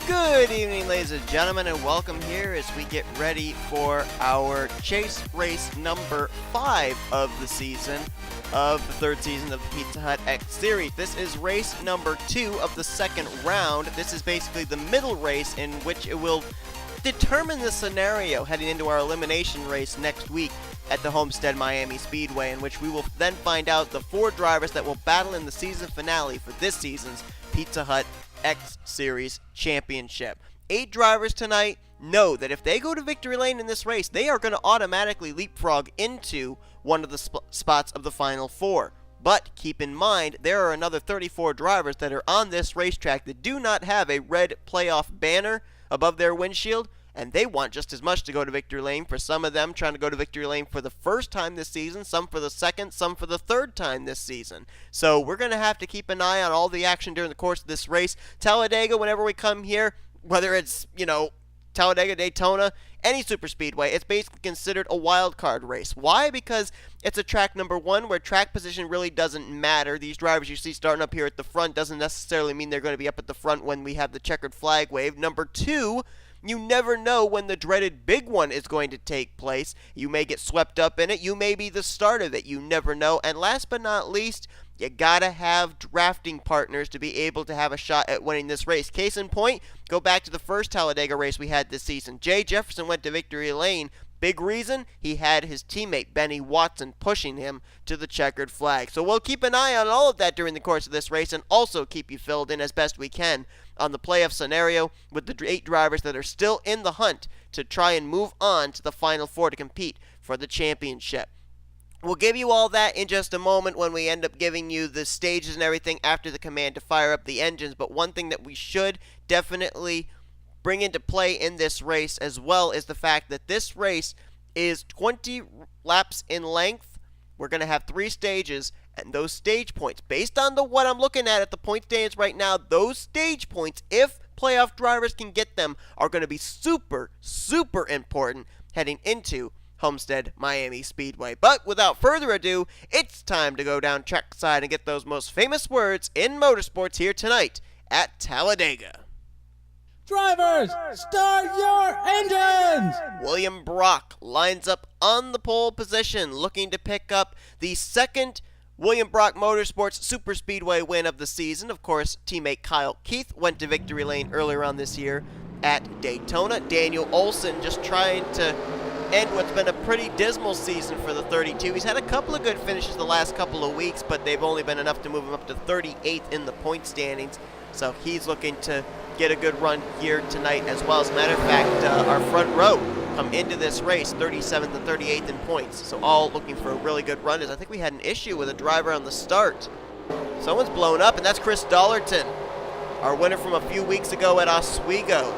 Good evening, ladies and gentlemen, and welcome here as we get ready for our chase race number 5 of the season, of the third season of the Pizza Hut X Series. This is race number 2 of the second round. This is basically the middle race in which it will determine the scenario heading into our elimination race next week at the Homestead Miami Speedway, in which we will then find out the 4 drivers that will battle in the season finale for this season's Pizza Hut X Series Championship. 8 drivers tonight know that if they go to victory lane in this race, they are going to automatically leapfrog into one of the spots of the final 4. But keep in mind, there are another 34 drivers that are on this racetrack that do not have a red playoff banner above their windshield, and they want just as much to go to victory lane. For some of them, trying to go to victory lane for the first time this season, some for the second, some for the third time this season. So we're going to have to keep an eye on all the action during the course of this race. Talladega, whenever we come here, whether it's, Talladega, Daytona, any super speedway, it's basically considered a wild card race. Why? Because it's a track, number one, where track position really doesn't matter. These drivers you see starting up here at the front doesn't necessarily mean they're going to be up at the front when we have the checkered flag wave. Number two, you never know when the dreaded big one is going to take place. You may get swept up in it. You may be the start of it. You never know. And last but not least, you gotta have drafting partners to be able to have a shot at winning this race. Case in point, go back to the first Talladega race we had this season. J Jefferson went to victory lane. Big reason, he had his teammate Benny Watson pushing him to the checkered flag. So we'll keep an eye on all of that during the course of this race, and also keep you filled in as best we can on the playoff scenario with the 8 drivers that are still in the hunt to try and move on to the final 4 to compete for the championship. We'll give you all that in just a moment when we end up giving you the stages and everything after the command to fire up the engines. But one thing that we should definitely bring into play in this race as well is the fact that this race is 20 laps in length. We're going to have 3 stages, and those stage points, based on what I'm looking at the point standings right now, those stage points, if playoff drivers can get them, are going to be super, super important heading into Homestead Miami Speedway. But without further ado, it's time to go down trackside and get those most famous words in motorsports here tonight at Talladega. Drivers, start your engines! William Brock lines up on the pole position, looking to pick up the second William Brock Motorsports Super Speedway win of the season. Of course, teammate Kyle Keith went to victory lane earlier on this year at Daytona. Daniel Olson just trying to end what's been a pretty dismal season for the 32. He's had a couple of good finishes the last couple of weeks, but they've only been enough to move him up to 38th in the point standings. So he's looking to get a good run here tonight as well. As a matter of fact, our front row come into this race 37th and 38th in points. So all looking for a really good run. As I think we had an issue with a driver on the start. Someone's blown up, and that's C Dollerton, our winner from a few weeks ago at Oswego.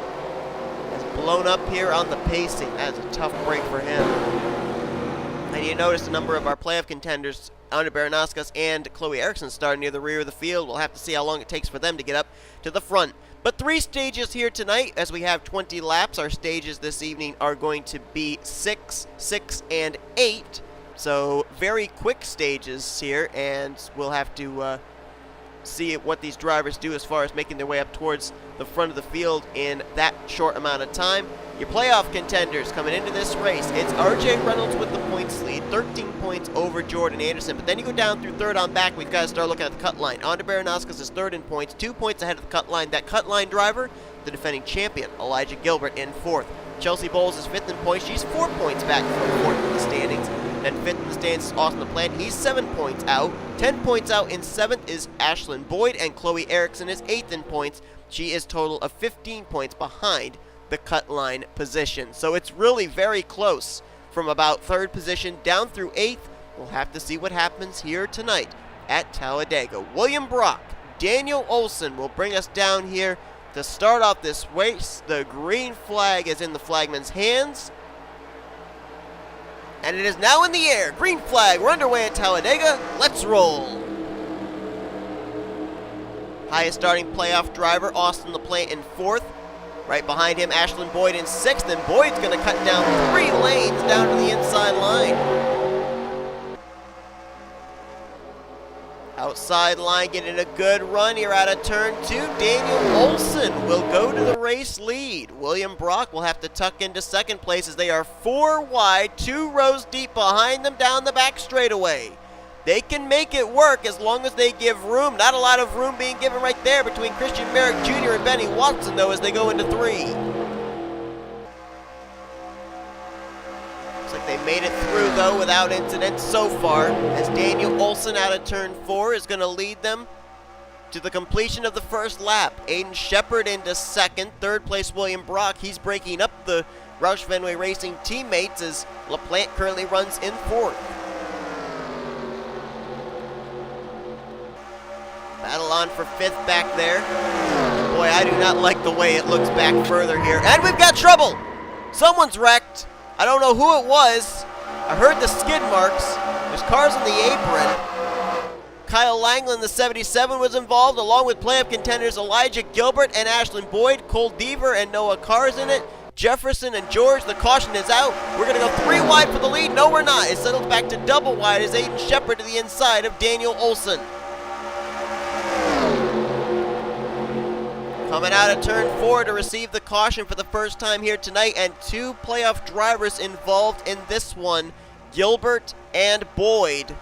Has blown up here on the pacing. That's a tough break for him. And you notice a number of our playoff contenders, Anna Baranowskas and Chloe Erickson, starting near the rear of the field. We'll have to see how long it takes for them to get up to the front. But 3 stages here tonight, as we have 20 laps. Our stages this evening are going to be 6, 6, and 8. So very quick stages here, and we'll have to see what these drivers do as far as making their way up towards the front of the field in that short amount of time. Your playoff contenders coming into this race, it's R.J. Reynolds with the points lead, 13 points over Jordan Anderson. But then you go down through third on back, we've got to start looking at the cut line. Anna Baranowskas is third in points, 2 points ahead of the cut line. That cut line driver, the defending champion, Elijah Gilbert, in 4th. Chelsea Bowles is 5th in points. She's 4 points back from 4th in the standings. Then 5th in the standings is Austin LaPlante. He's 7 points out. 10 points out in 7th is Ashlyn Boyd, and Chloe Erickson is 8th in points. She is total of 15 points behind the cut line position. So it's really very close from about 3rd position down through 8th. We'll have to see what happens here tonight at Talladega. William Brock, Daniel Olson will bring us down here to start off this race. The green flag is in the flagman's hands, and it is now in the air. Green flag, we're underway at Talladega. Let's roll. Highest starting playoff driver, Austin LaPlante, in 4th. Right behind him, Ashlyn Boyd in 6th, and Boyd's going to cut down 3 lanes down to the inside line. Outside line getting a good run here out of turn 2. Daniel Olson will go to the race lead. William Brock will have to tuck into second place as they are 4 wide, 2 rows deep behind them down the back straightaway. They can make it work as long as they give room. Not a lot of room being given right there between Christian Merrick Jr. and Benny Watson, though, as they go into 3. Looks like they made it through, though, without incident so far, as Daniel Olson out of turn 4 is going to lead them to the completion of the first lap. Aiden Shepard into second. Third place, William Brock. He's breaking up the Roush Fenway Racing teammates as LaPlante currently runs in 4th. Battle on for 5th back there. Boy, I do not like the way it looks back further here. And we've got trouble! Someone's wrecked. I don't know who it was. I heard the skid marks. There's cars on the apron. Kyle Langeland, the 77, was involved, along with playoff contenders Elijah Gilbert and Ashlyn Boyd. Cole Deaver and Noah Carr's in it. Jefferson and George, the caution is out. We're going to go 3 wide for the lead. No, we're not. It settles back to double wide as Aiden Shepard to the inside of Daniel Olson. Coming out of turn 4 to receive the caution for the first time here tonight, and 2 playoff drivers involved in this one, Gilbert and Boyd.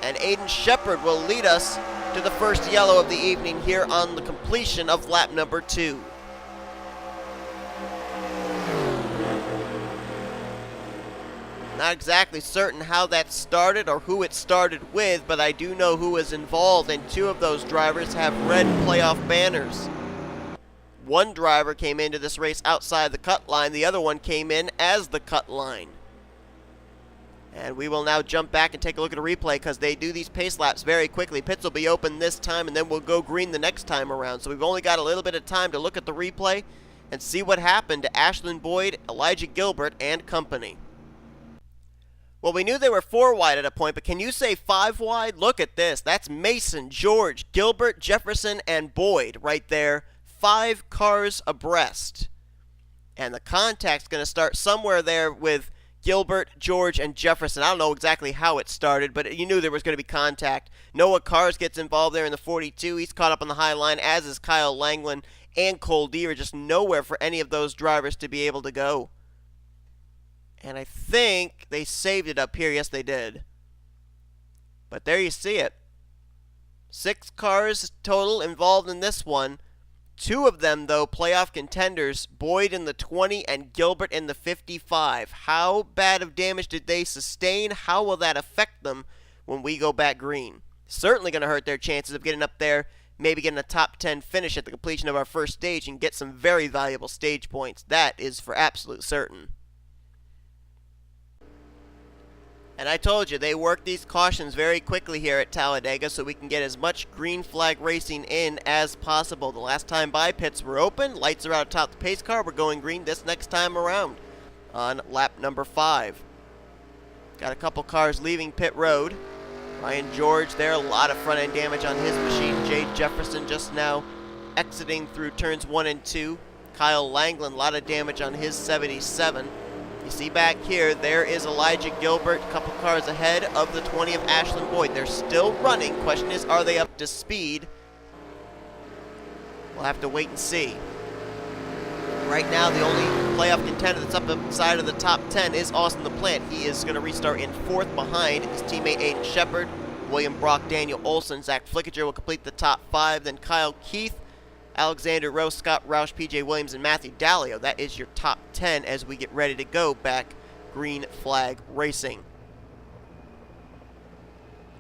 And Aiden Shepard will lead us to the first yellow of the evening here on the completion of lap number 2. Not exactly certain how that started or who it started with, but I do know who was involved, and 2 of those drivers have red playoff banners. One driver came into this race outside the cut line, the other one came in as the cut line. And we will now jump back and take a look at a replay because they do these pace laps very quickly. Pits will be open this time, and then we'll go green the next time around. So we've only got a little bit of time to look at the replay and see what happened to Ashlyn Boyd, Elijah Gilbert, and company. Well, we knew they were 4 wide at a point, but can you say 5 wide? Look at this. That's Mason, George, Gilbert, Jefferson, and Boyd right there. 5 cars abreast. And the contact's going to start somewhere there with Gilbert, George, and Jefferson. I don't know exactly how it started, but you knew there was going to be contact. Noah Cars gets involved there in the 42. He's caught up on the high line, as is Kyle Langeland and Cole Deaver. Just nowhere for any of those drivers to be able to go. And I think they saved it up here. Yes, they did. But there you see it. 6 cars total involved in this one. 2 of them, though, playoff contenders. Boyd in the 20 and Gilbert in the 55. How bad of damage did they sustain? How will that affect them when we go back green? Certainly going to hurt their chances of getting up there, maybe getting a top 10 finish at the completion of our first stage and get some very valuable stage points. That is for absolute certain. And I told you, they work these cautions very quickly here at Talladega so we can get as much green flag racing in as possible. The last time by, pits were open, lights are out atop the pace car. We're going green this next time around on lap number 5. Got a couple cars leaving pit road. Ryan George there, a lot of front end damage on his machine. J Jefferson just now exiting through turns 1 and 2. Kyle Langeland, a lot of damage on his 77. You see back here, there is Elijah Gilbert, a couple cars ahead of the 20 of Ashlyn Boyd. They're still running. Question is, are they up to speed? We'll have to wait and see. Right now, the only playoff contender that's up inside of the top 10 is Austin LaPlante. He is going to restart in 4th behind his teammate Aiden Shepard. William Brock, Daniel Olson, Zach Flickinger will complete the top 5. Then Kyle Keith, Alexander Rowe, Scott Roush, PJ Williams, and Matthew Daleo. That is your top 10 as we get ready to go back green flag racing.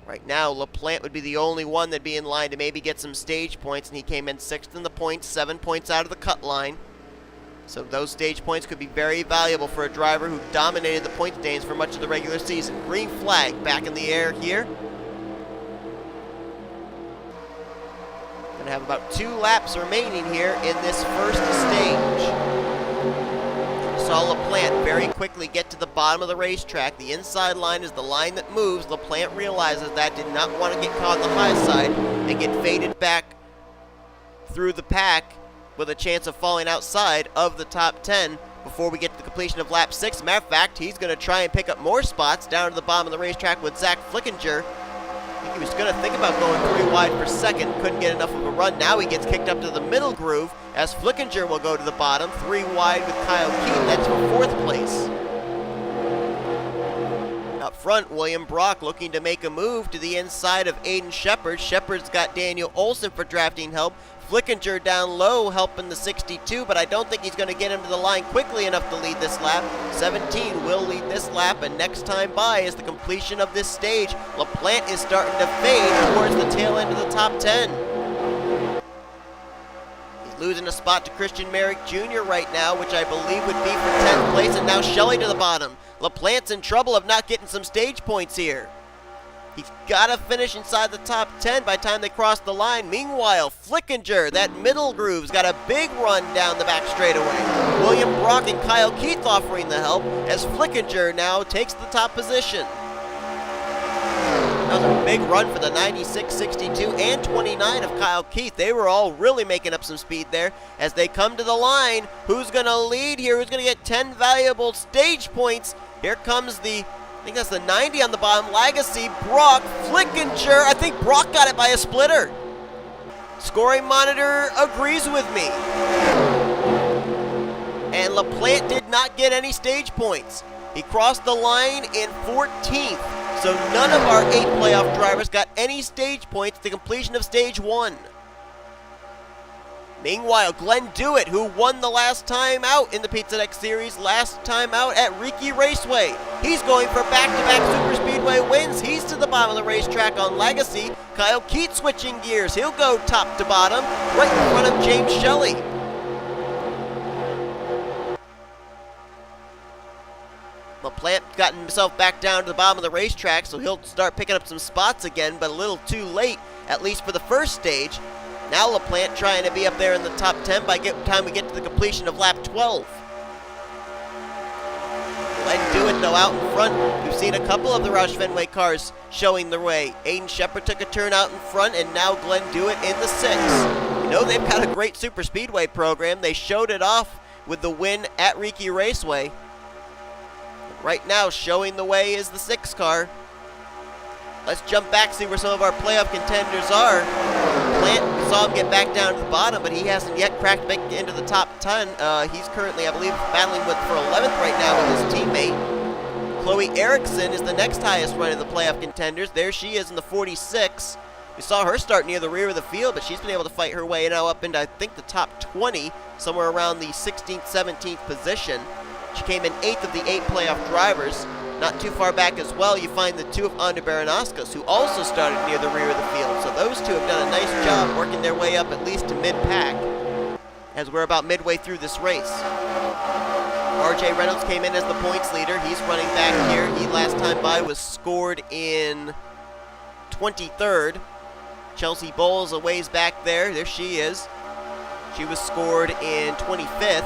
Right now, LaPlante would be the only one that'd be in line to maybe get some stage points, and he came in 6th in the points, 7 points out of the cut line. So those stage points could be very valuable for a driver who dominated the point standings for much of the regular season. Green flag back in the air here. Going to have about 2 laps remaining here in this first stage. Saw LaPlante very quickly get to the bottom of the racetrack. The inside line is the line that moves. LaPlante realizes that, did not want to get caught on the high side and get faded back through the pack with a chance of falling outside of the top 10 before we get to the completion of lap 6. Matter of fact, he's going to try and pick up more spots down to the bottom of the racetrack with Zach Flickinger I think he was going to think about going 3 wide for second, couldn't get enough of a run. Now he gets kicked up to the middle groove as Flickinger will go to the bottom. 3 wide with Kyle Keaton, that's for 4th place. Up front, William Brock looking to make a move to the inside of Aiden Shepard. Shepard's got Daniel Olson for drafting help. Flickinger down low helping the 62, but I don't think he's going to get him to the line quickly enough to lead this lap. 17 will lead this lap, and next time by is the completion of this stage. LaPlante is starting to fade towards the tail end of the top 10. He's losing a spot to Christian Merrick Jr. right now, which I believe would be for 10th place, and now Shelly to the bottom. LaPlante's in trouble of not getting some stage points here. He's got to finish inside the top 10 by the time they cross the line. Meanwhile, Flickinger, that middle groove's got a big run down the back straightaway. William Brock and Kyle Keith offering the help as Flickinger now takes the top position. That was a big run for the 96, 62, and 29 of Kyle Keith. They were all really making up some speed there as they come to the line. Who's going to lead here? Who's going to get 10 valuable stage points? Here comes I think that's the 90 on the bottom. Lagasee, Brock, Flickinger. I think Brock got it by a splitter. Scoring monitor agrees with me. And LaPlante did not get any stage points. He crossed the line in 14th. So none of our 8 playoff drivers got any stage points to completion of stage 1. Meanwhile, Glenn Dewitt, who won the last time out in the Pizza Deck Series, last time out at Riki Raceway. He's going for back-to-back Super Speedway wins. He's to the bottom of the racetrack on Lagasee. Kyle Keith switching gears. He'll go top to bottom, right in front of James Shelly. LaPlante gotten himself back down to the bottom of the racetrack, so he'll start picking up some spots again, but a little too late, at least for the first stage. Now LaPlante trying to be up there in the top 10 by the time we get to the completion of lap 12. Glenn Dewitt, though, out in front. We've seen a couple of the Roush Fenway cars showing their way. Aiden Shepard took a turn out in front, and now Glenn Dewitt in the 6. You know they've got a great super speedway program. They showed it off with the win at Riki Raceway. Right now, showing the way is the 6 car. Let's jump back, see where some of our playoff contenders are. Plant saw him get back down to the bottom, but he hasn't yet cracked back into the top 10. He's currently, I believe, battling for 11th right now with his teammate. Chloe Erickson is the next highest run of the playoff contenders. There she is in the 46. We saw her start near the rear of the field, but she's been able to fight her way now up into, I think, the top 20, somewhere around the 16th, 17th position. She came in 8th of the 8 playoff drivers. Not too far back as well, you find the 2 of Anda Baranaskas, who also started near the rear of the field. So those 2 have done a nice job working their way up at least to mid-pack as we're about midway through this race. R.J. Reynolds came in as the points leader. He's running back here. He last time by was scored in 23rd. Chelsea Bowles a ways back there. There she is. She was scored in 25th.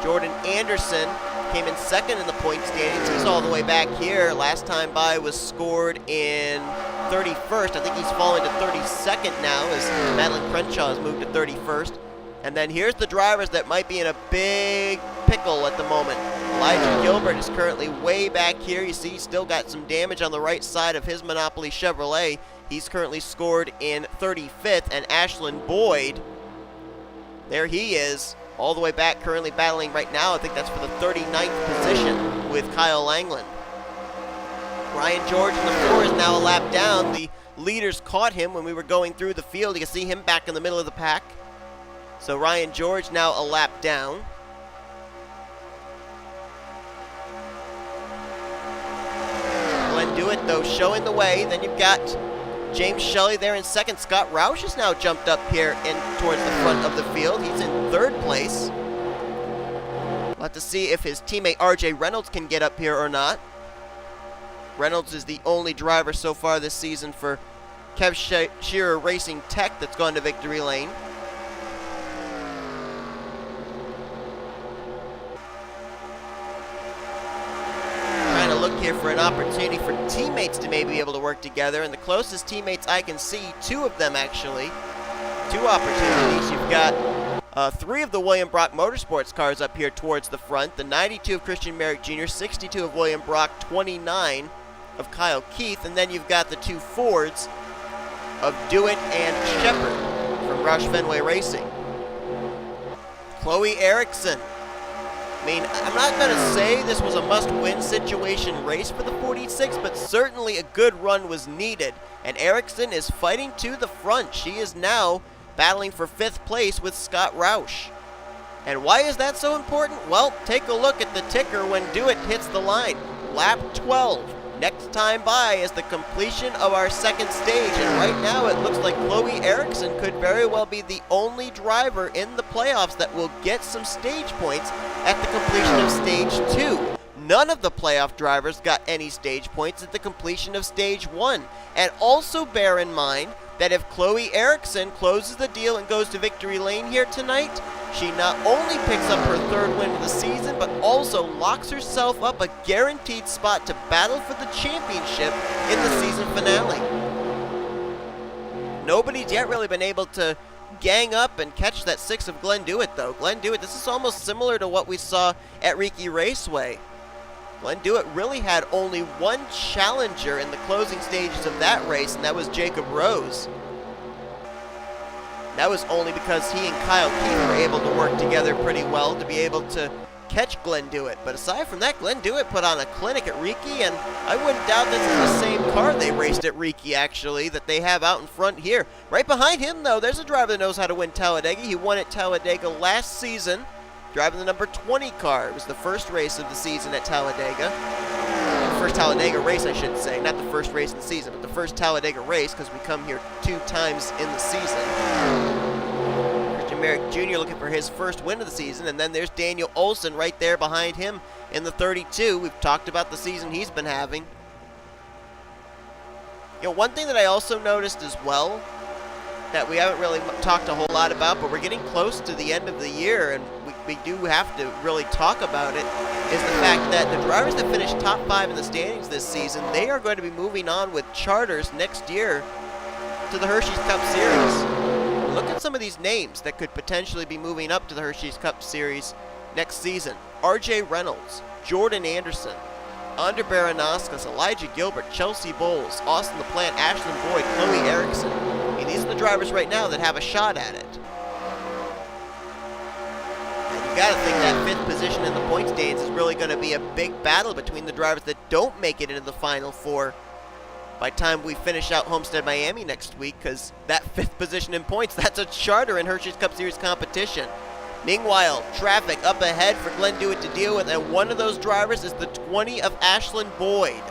Jordan Anderson came in 2nd in the point standings. He's all the way back here. Last time by was scored in 31st. I think he's fallen to 32nd now as Madeline Crenshaw has moved to 31st. And then here's the drivers that might be in a big pickle at the moment. Elijah Gilbert is currently way back here. You see he's still got some damage on the right side of his Monopoly Chevrolet. He's currently scored in 35th. And Ashlyn Boyd, there he is, all the way back, currently battling right now. I think that's for the 39th position with Kyle Langeland. Ryan George in the 4 is now a lap down. The leaders caught him when we were going through the field. You can see him back in the middle of the pack. So Ryan George now a lap down. Glenn Dewitt, though, showing the way. Then you've got James Shelly there in 2nd. Scott Roush has now jumped up here in towards the front of the field. He's in 3rd place. We'll have to see if his teammate R.J. Reynolds can get up here or not. Reynolds is the only driver so far this season for Kev Shearer Racing Tech that's gone to victory lane. Look here for an opportunity for teammates to maybe be able to work together, and the closest teammates I can see, 2 of them actually, 2 opportunities. You've got 3 of the William Brock Motorsports cars up here towards the front, the 92 of Christian Merrick Jr., 62 of William Brock, 29 of Kyle Keith, and then you've got the two Fords of Dewitt and Shepard from Roush Fenway Racing. Chloe Erickson. I mean, I'm not going to say this was a must-win situation race for the 46, but certainly a good run was needed, and Erickson is fighting to the front. She is now battling for 5th place with Scott Roush. And why is that so important? Well, take a look at the ticker when Dewitt hits the line. Lap 12. Next time by is the completion of our second stage, and right now it looks like Chloe Erickson could very well be the only driver in the playoffs that will get some stage points at the completion of stage 2. None of the playoff drivers got any stage points at the completion of stage 1. And also bear in mind that if Chloe Erickson closes the deal and goes to victory lane here tonight, she not only picks up her 3rd win of the season, but also locks herself up a guaranteed spot to battle for the championship in the season finale. Nobody's yet really been able to gang up and catch that 6 of Glenn Dewitt, though. Glenn Dewitt, this is almost similar to what we saw at Riki Raceway. Glenn Dewitt really had only one challenger in the closing stages of that race, and that was Jacob Rose. That was only because he and Kyle Keith were able to work together pretty well to be able to catch Glenn Dewitt. But aside from that, Glenn Dewitt put on a clinic at Riki, and I wouldn't doubt this is the same car they raced at Riki, actually, that they have out in front here. Right behind him, though, there's a driver that knows how to win Talladega. He won at Talladega last season, driving the number 20 car. It was the first race of the season at Talladega. First Talladega race, I should say. Not the first race of the season, but the first Talladega race, because we come here 2 times in the season. Merrick Jr. looking for his first win of the season, and then there's Daniel Olson right there behind him in the 32. We've talked about the season he's been having. You know, one thing that I also noticed as well that we haven't really talked a whole lot about, but we're getting close to the end of the year, and we do have to really talk about it, is the fact that the drivers that finished top 5 in the standings this season, they are going to be moving on with charters next year to the Hershey's Cup Series. Look at some of these names that could potentially be moving up to the Hershey's Cup Series next season. R.J. Reynolds, Jordan Anderson, Ander Baranowskis, Elijah Gilbert, Chelsea Bowles, Austin LaPlante, Ashlyn Boyd, Chloe Erickson. I mean, these are the drivers right now that have a shot at it. And you got to think that 5th position in the point standings is really going to be a big battle between the drivers that don't make it into the Final 4 by the time we finish out Homestead Miami next week, because that 5th position in points, that's a charter in Hershey's Cup Series competition. Meanwhile, traffic up ahead for Glenn Dewitt to deal with, and one of those drivers is the 20 of Ashlyn Boyd.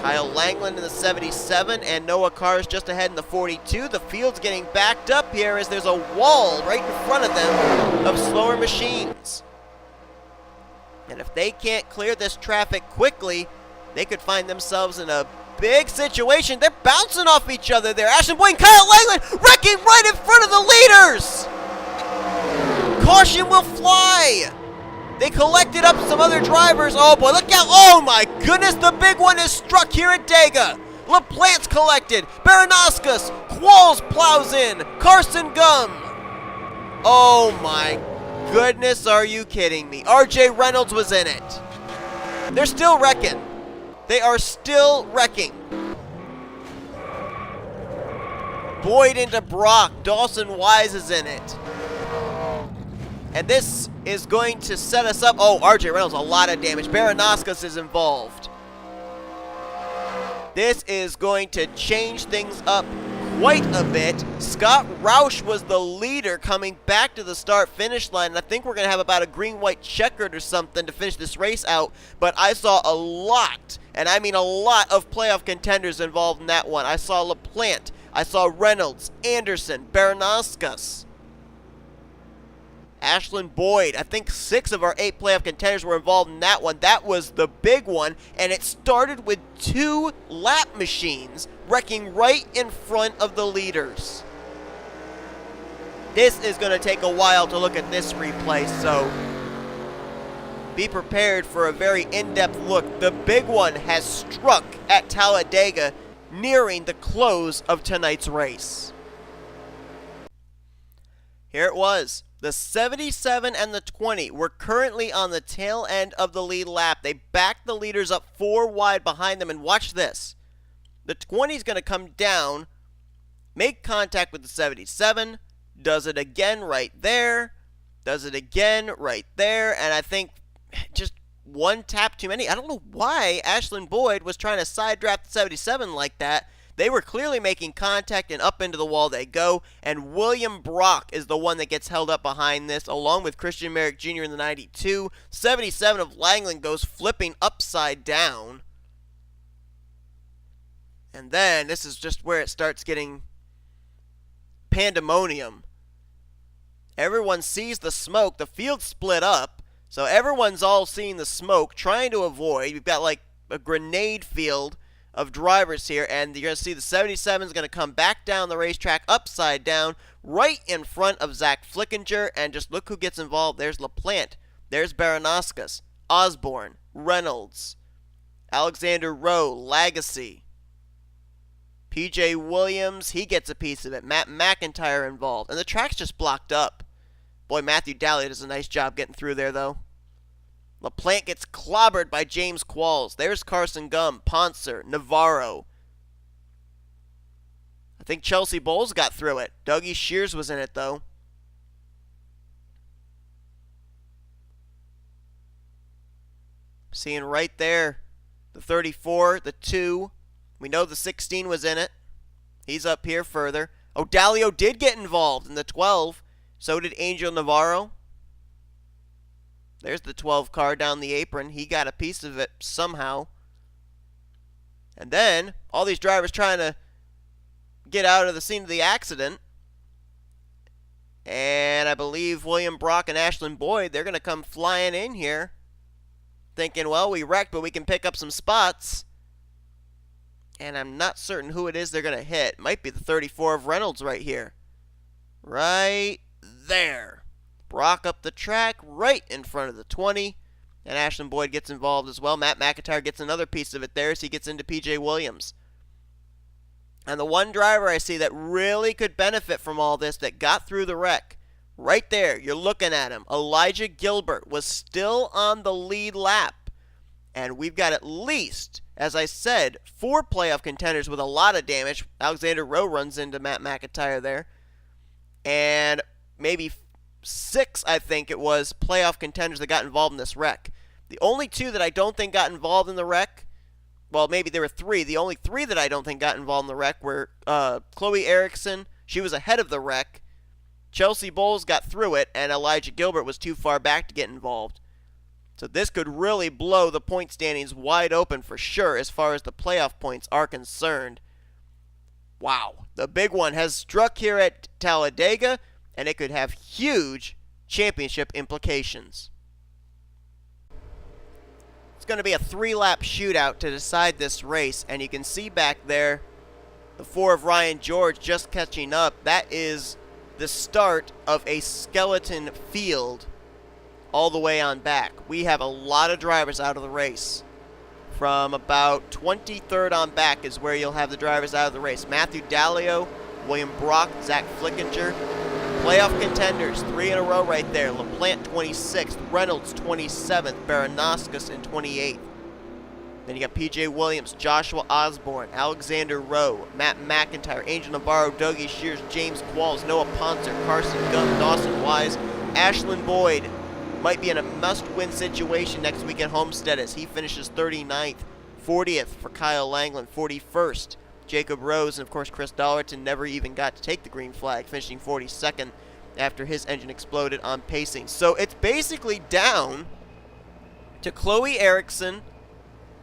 Kyle Langeland in the 77, and Noah Carr's just ahead in the 42. The field's getting backed up here as there's a wall right in front of them of slower machines. And if they can't clear this traffic quickly, they could find themselves in a big situation. They're bouncing off each other there. Ashlyn Boyd and Kyle Langeland wrecking right in front of the leaders. Caution will fly. They collected up some other drivers. Oh boy, look out. Oh my goodness, the big one is struck here at Dega. LaPlante's collected. Baranowskis. Qualls plows in. Carson Gum. Oh my goodness, are you kidding me? R.J. Reynolds was in it. They're still wrecking. They are still wrecking. Boyd into Brock. Dawson Wise is in it. And this is going to set us up. Oh, R.J. Reynolds, a lot of damage. Baranowskis is involved. This is going to change things up quite a bit. Scott Roush was the leader coming back to the start-finish line, and I think we're going to have about a green-white checkered or something to finish this race out, but I saw a lot, and I mean a lot, of playoff contenders involved in that one. I saw LaPlante, I saw Reynolds, Anderson, Baranowskis, Ashlyn Boyd. I think 6 of our 8 playoff contenders were involved in that one. That was the big one, and it started with 2 lap machines wrecking right in front of the leaders. This is going to take a while to look at this replay, so be prepared for a very in-depth look. The big one has struck at Talladega, nearing the close of tonight's race. Here it was. The 77 and the 20 were currently on the tail end of the lead lap. They backed the leaders up 4 wide behind them, and watch this. The 20 is going to come down, make contact with the 77, does it again right there, does it again right there, and I think just one tap too many. I don't know why Ashlyn Boyd was trying to side draft the 77 like that. They were clearly making contact, and up into the wall they go. And William Brock is the one that gets held up behind this, along with C Merrick Jr. in the 92. 77 of Langeland goes flipping upside down. And then this is just where it starts getting pandemonium. Everyone sees the smoke. The field split up. So everyone's all seeing the smoke, trying to avoid. We've got like a grenade field of drivers here, and you're going to see the 77 is going to come back down the racetrack upside down right in front of Z Flickinger, and just look who gets involved. There's LaPlante, there's Baranowskis, Osborne, Reynolds, Alexander Rowe, Lagasee, PJ Williams, he gets a piece of it, M McIntire involved, and the track's just blocked up. Boy, Matthew Daleo does a nice job getting through there, though. LaPlante gets clobbered by J Qualls. There's Carson Gum, Pontzer, Navarro. I think Chelsea Bowles got through it. Dougie Shears was in it, though. Seeing right there, the 34, the 2. We know the 16 was in it. He's up here further. Oh, Daleo did get involved in the 12. So did Angel Navarro. There's the 12 car down the apron. He got a piece of it somehow. And then, all these drivers trying to get out of the scene of the accident. And I believe William Brock and Ashlyn Boyd, they're going to come flying in here. Thinking, well, we wrecked, but we can pick up some spots. And I'm not certain who it is they're going to hit. Might be the 34 of Reynolds right here. Right there. Brock up the track right in front of the 20. And Ashlyn Boyd gets involved as well. M McIntire gets another piece of it there as he gets into PJ Williams. And the one driver I see that really could benefit from all this that got through the wreck, right there, you're looking at him. J Gilbert was still on the lead lap. And we've got at least, as I said, 4 playoff contenders with a lot of damage. Alexander Rowe runs into M McIntire there. And maybe 6, I think it was, playoff contenders that got involved in this wreck. The only 2 that I don't think got involved in the wreck, well, maybe there were 3. The only 3 that I don't think got involved in the wreck were Chloe Erickson. She was ahead of the wreck. Chelsea Bowles got through it, and J Gilbert was too far back to get involved. So this could really blow the point standings wide open for sure as far as the playoff points are concerned. Wow. The big one has struck here at Talladega, and it could have huge championship implications. It's going to be a 3-lap shootout to decide this race, and you can see back there the 4 of Ryan George just catching up. That is the start of a skeleton field all the way on back. We have a lot of drivers out of the race. From about 23rd on back is where you'll have the drivers out of the race. Matthew Daleo, William Brock, Z Flickinger. Playoff contenders, 3 in a row right there. LaPlante 26th, Reynolds 27th, Baranowskis in 28th. Then you got PJ Williams, Joshua Osborne, Alexander Rowe, M McIntire, Angel Navarro, Dougie Shears, J Qualls, Noah Pontzer, Carson Gum, Dawson Wise, Ashlyn Boyd. Might be in a must-win situation next week at Homestead as he finishes 39th, 40th for Kyle Langeland, 41st. Jacob Rose, and of course Chris Dollerton never even got to take the green flag, finishing 42nd after his engine exploded on pacing. So it's basically down to Chloe Erickson,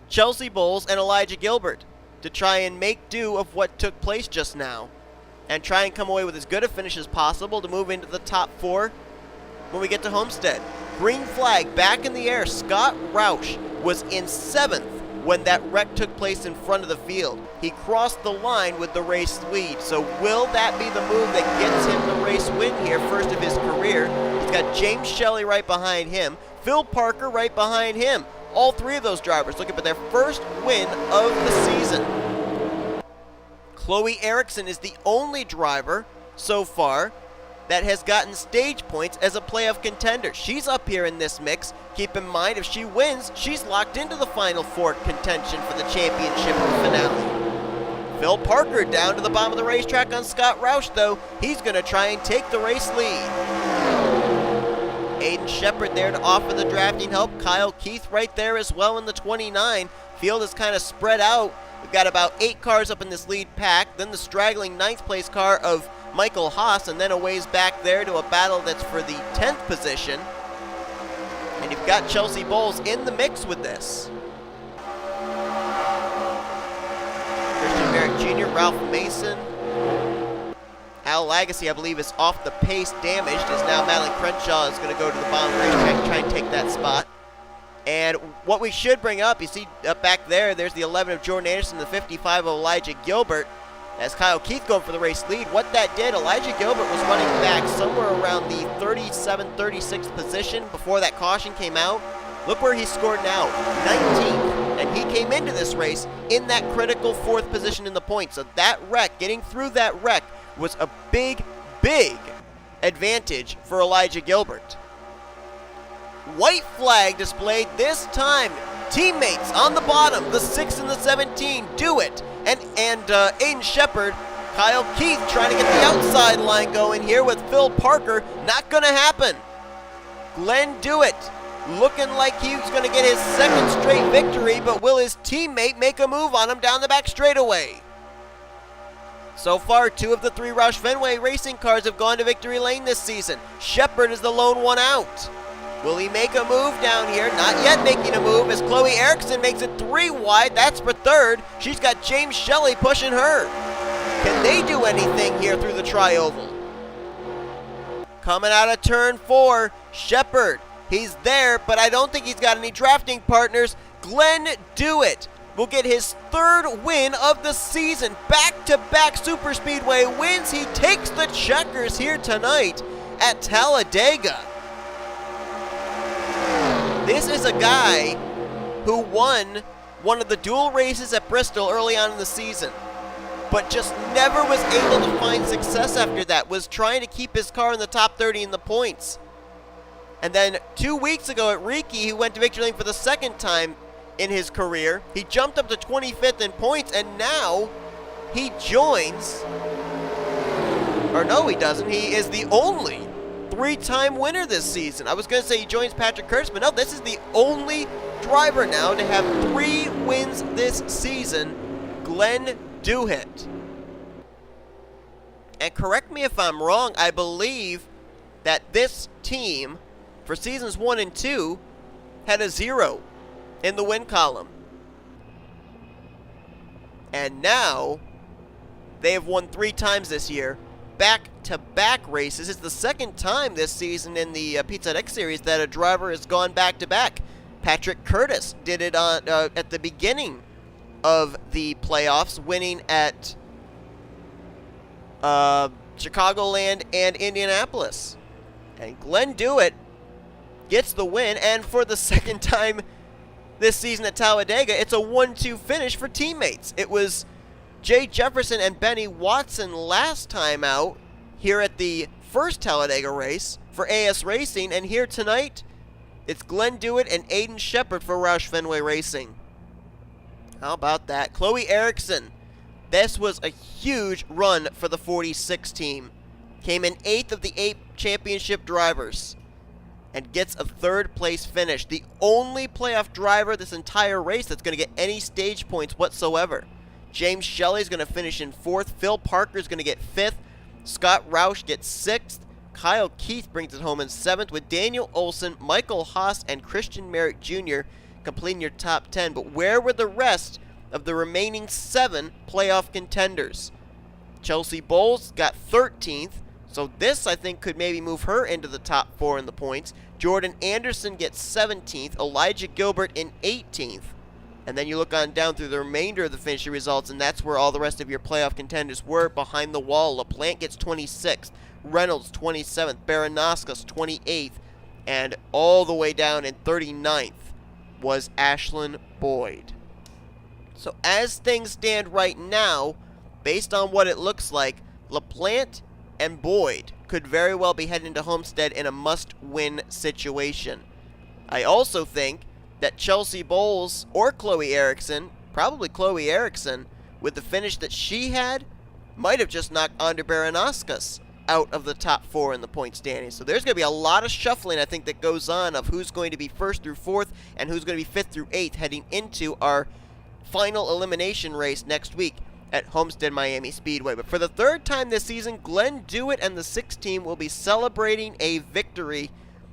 Chelsea Bowles, and J Gilbert to try and make do of what took place just now and try and come away with as good a finish as possible to move into the top 4 when we get to Homestead. Green flag back in the air. Scott Roush was in 7th when that wreck took place in front of the field. He crossed the line with the race lead. So will that be the move that gets him the race win here, first of his career? He's got J Shelly right behind him, Phil Parker right behind him. All 3 of those drivers looking for their first win of the season. Chloe Erickson is the only driver so far that has gotten stage points as a playoff contender. She's up here in this mix. Keep in mind, if she wins, she's locked into the Final Four contention for the championship finale. Phil Parker down to the bottom of the racetrack on Scott Roush, though. He's going to try and take the race lead. Aiden Shepard there to offer the drafting help. Kyle Keith right there as well in the 29. Field is kind of spread out. We've got about 8 cars up in this lead pack. Then the straggling 9th place car of Michael Haas, and then a ways back there to a battle that's for the 10th position. And you've got Chelsea Bowles in the mix with this. Christian Merrick Jr., Ralph Mason. A Lagasee, I believe, is off the pace, damaged, as now Madeline Crenshaw is going to go to the bottom of the racetrack and try and take that spot. And what we should bring up, you see up back there, there's the 11 of Jordan Anderson, the 55 of Elijah Gilbert, as Kyle Keith going for the race lead. What that did, Elijah Gilbert was running back somewhere around the 37th, 36th position before that caution came out. Look where he scored now, 19th. And he came into this race in that critical 4th position in the points. So that wreck, getting through that wreck, was a big, big advantage for Elijah Gilbert. White flag displayed this time. Teammates on the bottom, the 6 and the 17, do it. And Aiden Shepard, Kyle Keith trying to get the outside line going here with Phil Parker. Not going to happen. Glenn Dewitt looking like he's going to get his 2nd straight victory, but will his teammate make a move on him down the back straightaway? So far, 2 of the 3 Roush Fenway racing cars have gone to victory lane this season. Shepard is the lone one out. Will he make a move down here? Not yet making a move as Chloe Erickson makes it 3 wide. That's for 3rd. She's got James Shelly pushing her. Can they do anything here through the tri-oval? Coming out of turn 4, Shepard. He's there, but I don't think he's got any drafting partners. Glenn Dewitt will get his 3rd win of the season. Back-to-back Superspeedway wins. He takes the checkers here tonight at Talladega. This is a guy who won one of the dual races at Bristol early on in the season, but just never was able to find success after that, was trying to keep his car in the top 30 in the points. And then 2 weeks ago at Riki, he went to victory lane for the 2nd time in his career. He jumped up to 25th in points, and now he joins, or no he doesn't, he is the only 3-time winner this season. I was going to say he joins Patrick Curtis, but no, this is the only driver now to have 3 wins this season, Glenn Dewitt. And correct me if I'm wrong, I believe that this team, for seasons 1 and 2, had a 0 in the win column. And now, they have won 3 times this year, back-to-back races. It's the 2nd time this season in the Pizza Hut X Series that a driver has gone back-to-back. Patrick Curtis did it on at the beginning of the playoffs, winning at Chicagoland and Indianapolis. And Glenn Dewitt gets the win, and for the 2nd time this season at Talladega, it's a 1-2 finish for teammates. It was J Jefferson and Benny Watson last time out here at the first Talladega race for AS Racing, and here tonight, it's Glenn Dewitt and Aiden Shepard for Roush Fenway Racing. How about that? Chloe Erickson. This was a huge run for the 46 team. Came in 8th of the 8 championship drivers and gets a 3rd place finish. The only playoff driver this entire race that's going to get any stage points whatsoever. James Shelly is going to finish in 4th. Phil Parker is going to get 5th. Scott Roush gets 6th. Kyle Keith brings it home in 7th, with Daniel Olson, Michael Haas, and Christian Merrick Jr. completing your top 10. But where were the rest of the remaining 7 playoff contenders? Chelsea Bowles got 13th, so this, I think, could maybe move her into the top 4 in the points. Jordan Anderson gets 17th. Elijah Gilbert in 18th. And then you look on down through the remainder of the finishing results, and that's where all the rest of your playoff contenders were. Behind the wall, LaPlante gets 26th, Reynolds 27th, Baranowskis 28th, and all the way down in 39th was Ashlyn Boyd. So as things stand right now, based on what it looks like, LaPlante and Boyd could very well be heading to Homestead in a must-win situation. I also think that Chelsea Bowles or Chloe Erickson, probably Chloe Erickson, with the finish that she had, might have just knocked Ander Baranaskas out of the top 4 in the point standings. So there's going to be a lot of shuffling, I think, that goes on of who's going to be 1st through 4th and who's going to be 5th through 8th heading into our final elimination race next week at Homestead Miami Speedway. But for the 3rd time this season, Glenn Dewitt and the 6 team will be celebrating a victory.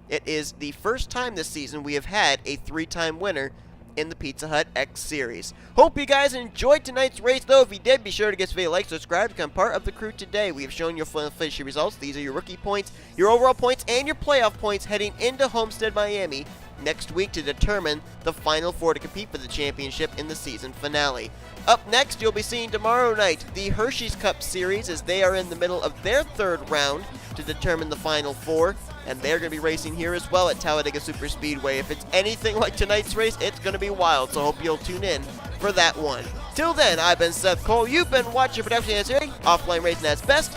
It is the first time this season we have had a 3-time winner in the Pizza Hut X Series. Hope you guys enjoyed tonight's race, though. If you did, be sure to give this video a like, subscribe, become part of the crew today. We have shown your finishing results. These are your rookie points, your overall points, and your playoff points heading into Homestead Miami next week to determine the final 4 to compete for the championship in the season finale. Up next, you'll be seeing tomorrow night the Hershey's Cup Series as they are in the middle of their 3rd round to determine the final 4. And they're going to be racing here as well at Talladega Superspeedway. If it's anything like tonight's race, it's going to be wild, so hope you'll tune in for that one. Till then, I've been Seth Cole. You've been watching Production Series, offline racing at its best.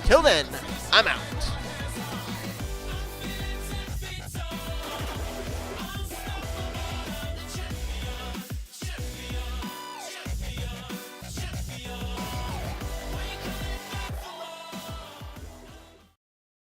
Till then, I'm out.